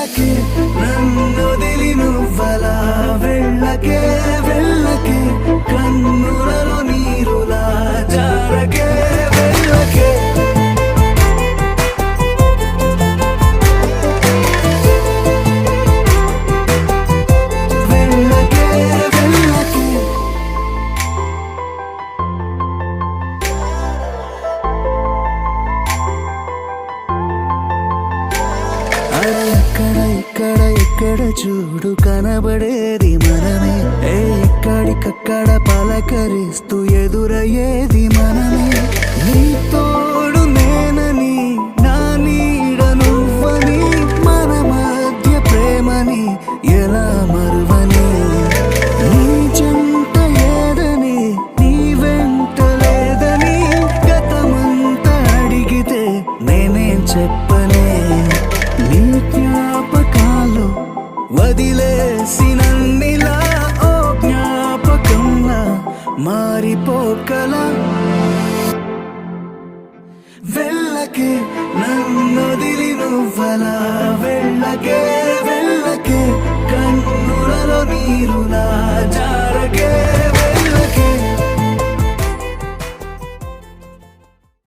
వెళ్ళకే నన్నొదిలి నువ్వలా వెళ్ళకే వెళ్ళకే కన్నులలో నీరులా జారకే వెళ్ళకే ఎక్కడ చూడు కనబడేది మనమే ఎక్కడికక్కడ పలకరిస్తూ ఎదురయ్యేది మనమే నీ తోడు నేనని నా నీడ నువ్వని మన మధ్య ప్రేమని ఎలా మరువని నీ చెంత ఏదని నీ వెంట లేదని గతమంతా అడిగితే నేనేం చెప్పనే నీ జ్ఞాపకాలు వదిలేసినన్నిలా ఓ జ్ఞాపకంలా మారిపోకలా వెళ్ళకే నన్నొదిలి నువ్వలా వెళ్ళకే వెళ్ళకే కన్నులలో నీరులా జారకే